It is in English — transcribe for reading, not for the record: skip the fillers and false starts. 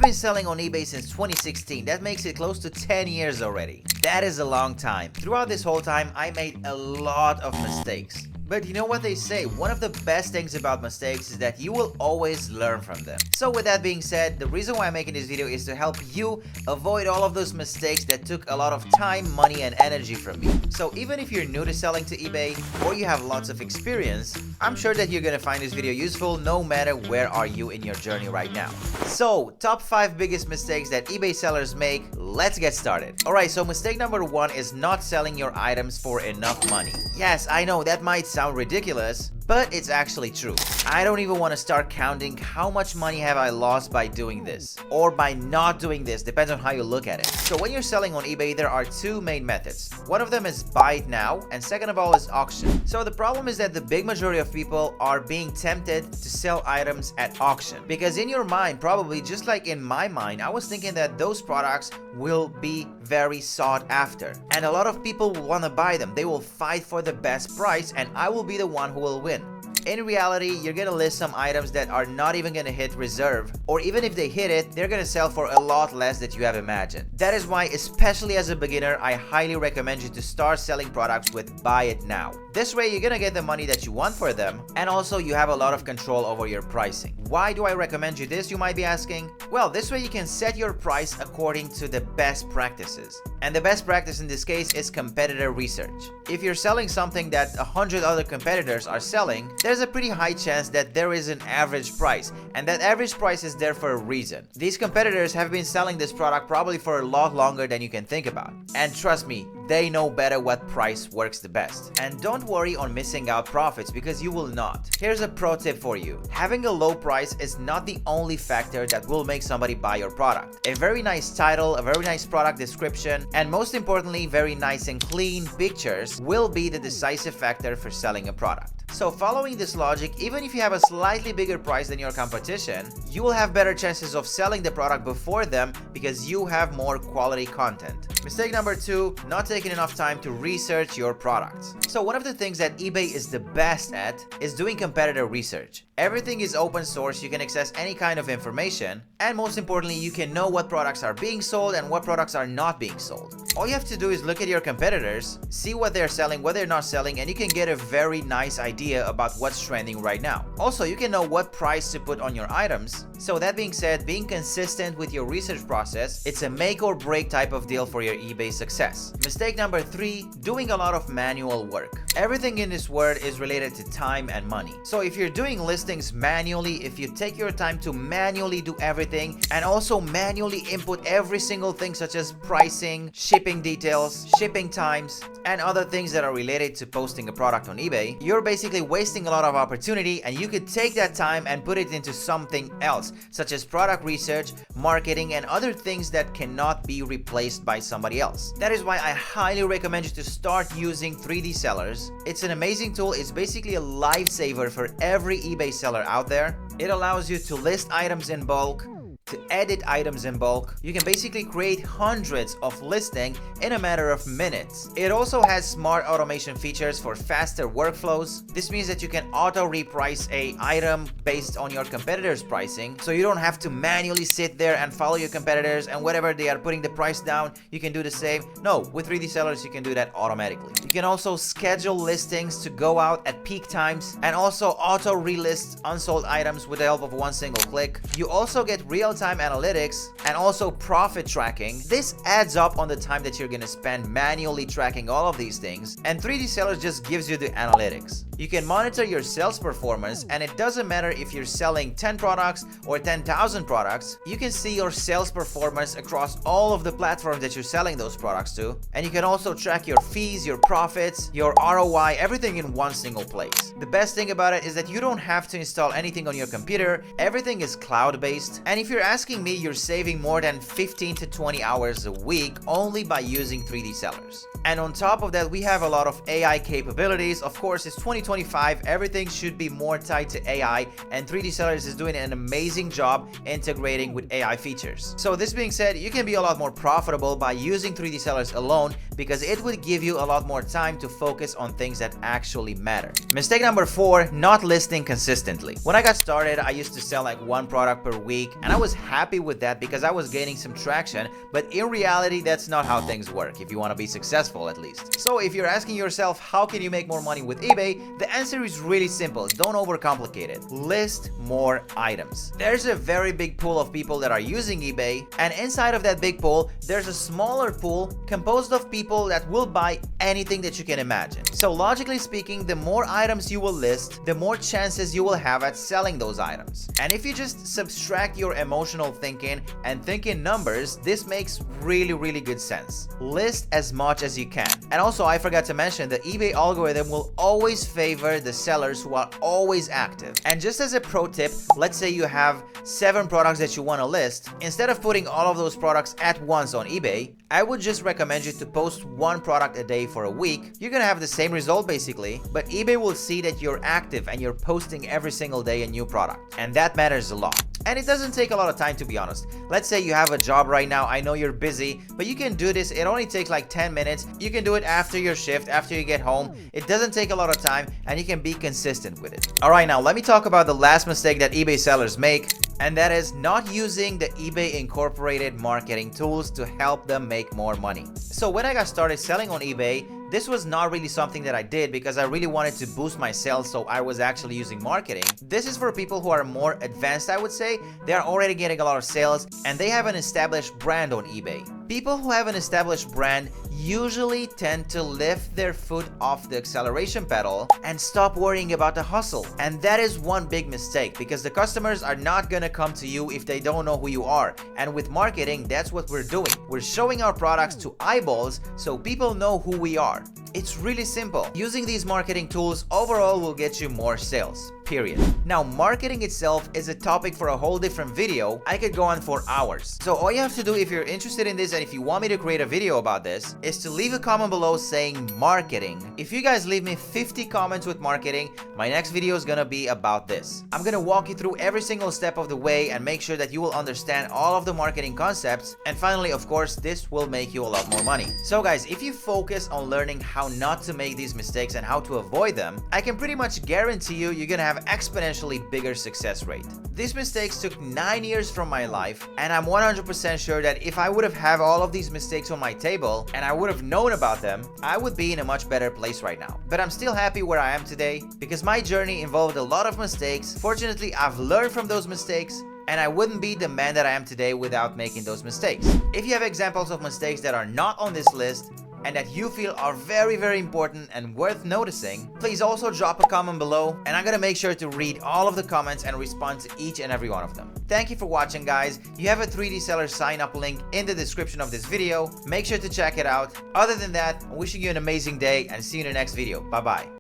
been selling on eBay since 2016. That makes it close to 10 years already. That is a long time. Throughout this whole time, I made a lot of mistakes. But you know what they say, one of the best things about mistakes is that you will always learn from them. So with that being said, the reason why I'm making this video is to help you avoid all of those mistakes that took a lot of time, money, and energy from you. So even if you're new to selling to eBay or you have lots of experience, I'm sure that you're gonna find this video useful no matter where are you in your journey right now. So top 5 biggest mistakes that eBay sellers make. Let's get started. Alright, so mistake number 1 is not selling your items for enough money. Yes, I know that might sound ridiculous, but it's actually true. I don't even want to start counting how much money have I lost by doing this or by not doing this, depends on how you look at it. So when you're selling on eBay, there are 2 main methods. One of them is buy it now, and second of all is auction. So the problem is that the big majority of people are being tempted to sell items at auction, because in your mind, probably just like in my mind, I was thinking that those products will be very sought after and a lot of people will want to buy them. They will fight for the best price and I will be the one who will win. In reality, you're gonna list some items that are not even gonna hit reserve, or even if they hit it, they're gonna sell for a lot less than you have imagined. That is why, especially as a beginner, I highly recommend you to start selling products with buy it now. This way, you're gonna get the money that you want for them, and also you have a lot of control over your pricing. Why do I recommend you this, you might be asking? Well, this way you can set your price according to the best practices. And the best practice in this case is competitor research. If you're selling something that 100 other competitors are selling, there's a pretty high chance that there is an average price, and that average price is there for a reason. These competitors have been selling this product probably for a lot longer than you can think about. And trust me, they know better what price works the best. And don't worry on missing out profits, because you will not. Here's a pro tip for you. Having a low price is not the only factor that will make somebody buy your product. A very nice title, a very nice product description, and most importantly, very nice and clean pictures will be the decisive factor for selling a product. So following this logic, even if you have a slightly bigger price than your competition, you will have better chances of selling the product before them because you have more quality content. Mistake number 2, not taking enough time to research your products. So one of the things that eBay is the best at is doing competitor research. Everything is open source, you can access any kind of information, and most importantly, you can know what products are being sold and what products are not being sold. All you have to do is look at your competitors, see what they're selling, what they're not selling, and you can get a very nice idea about what's trending right now. Also, you can know what price to put on your items. So that being said, being consistent with your research process, it's a make or break type of deal for your eBay success. Mistake number 3, doing a lot of manual work. Everything in this world is related to time and money. So if you're doing listings manually, if you take your time to manually do everything and also manually input every single thing such as pricing, shipping details, shipping times, and other things that are related to posting a product on eBay, you're basically wasting a lot of opportunity, and you could take that time and put it into something else, such as product research, marketing, and other things that cannot be replaced by somebody else. That is why I highly recommend you to start using 3D sellers. It's an amazing tool. It's basically a lifesaver for every eBay seller out there. It allows you to list items in bulk, to edit items in bulk. You can basically create hundreds of listings in a matter of minutes. It also has smart automation features for faster workflows. This means that you can auto reprice a item based on your competitors' pricing, so you don't have to manually sit there and follow your competitors, and whatever they are putting the price down, you can do the same. No, with 3D sellers you can do that automatically. You can also schedule listings to go out at peak times and also auto relist unsold items with the help of one single click. You also get real-time analytics and also profit tracking. This adds up on the time that you're gonna spend manually tracking all of these things, and 3D sellers just gives you the analytics. You can monitor your sales performance, and it doesn't matter if you're selling 10 products or 10,000 products, you can see your sales performance across all of the platforms that you're selling those products to, and you can also track your fees, your profits, your ROI, everything in one single place. The best thing about it is that you don't have to install anything on your computer. Everything is cloud-based, and if you're asking me, you're saving more than 15 to 20 hours a week only by using 3D sellers. And on top of that, we have a lot of AI capabilities. Of course, it's 2020 2025, everything should be more tied to AI, and 3D Sellers is doing an amazing job integrating with AI features. So this being said, you can be a lot more profitable by using 3D Sellers alone because it would give you a lot more time to focus on things that actually matter. Mistake number 4, not listing consistently. When I got started, I used to sell like one product per week, and I was happy with that because I was gaining some traction, but in reality, that's not how things work if you want to be successful at least. So if you're asking yourself, how can you make more money with eBay? The answer is really simple. Don't overcomplicate it. List more items. There's a very big pool of people that are using eBay, and inside of that big pool, there's a smaller pool composed of people that will buy anything that you can imagine. So logically speaking, the more items you will list, the more chances you will have at selling those items. And if you just subtract your emotional thinking and think in numbers, this makes really good sense. List as much as you can. And also, I forgot to mention, the eBay algorithm will always favor the sellers who are always active. And just as a pro tip, let's say you have 7 products that you want to list. Instead of putting all of those products at once on eBay, I would just recommend you to post one product a day for a week. You're gonna have the same result basically, but eBay will see that you're active and you're posting every single day a new product. And that matters a lot. And it doesn't take a lot of time, to be honest. Let's say you have a job right now. I know you're busy, but you can do this. It only takes like 10 minutes. You can do it after your shift, after you get home. It doesn't take a lot of time, and you can be consistent with it. All right, now let me talk about the last mistake that eBay sellers make, and that is not using the eBay incorporated marketing tools to help them make more money. So when I got started selling on eBay, this was not really something that I did because I really wanted to boost my sales, so I was actually using marketing. This is for people who are more advanced, I would say. They are already getting a lot of sales and they have an established brand on eBay. People who have an established brand usually tend to lift their foot off the acceleration pedal and stop worrying about the hustle. And that is one big mistake because the customers are not gonna come to you if they don't know who you are. And with marketing, that's what we're doing. We're showing our products to eyeballs so people know who we are. It's really simple. Using these marketing tools overall will get you more sales. Period. Now, marketing itself is a topic for a whole different video. I could go on for hours. So all you have to do if you're interested in this and if you want me to create a video about this is to leave a comment below saying marketing. If you guys leave me 50 comments with marketing, my next video is gonna be about this. I'm gonna walk you through every single step of the way and make sure that you will understand all of the marketing concepts. And finally, of course, this will make you a lot more money. So guys, if you focus on learning how not to make these mistakes and how to avoid them, I can pretty much guarantee you you're gonna have exponentially bigger success rate. These mistakes took 9 years from my life, and I'm 100% sure that if I would have had all of these mistakes on my table and I would have known about them, I would be in a much better place right now. But I'm still happy where I am today because my journey involved a lot of mistakes. Fortunately, I've learned from those mistakes, and I wouldn't be the man that I am today without making those mistakes. If you have examples of mistakes that are not on this list and that you feel are very important and worth noticing, please also drop a comment below, and I'm gonna make sure to read all of the comments and respond to each and every one of them. Thank you for watching, guys. You have a 3D Seller sign up link in the description of this video. Make sure to check it out. Other than that, I'm wishing you an amazing day and see you in the next video. Bye bye.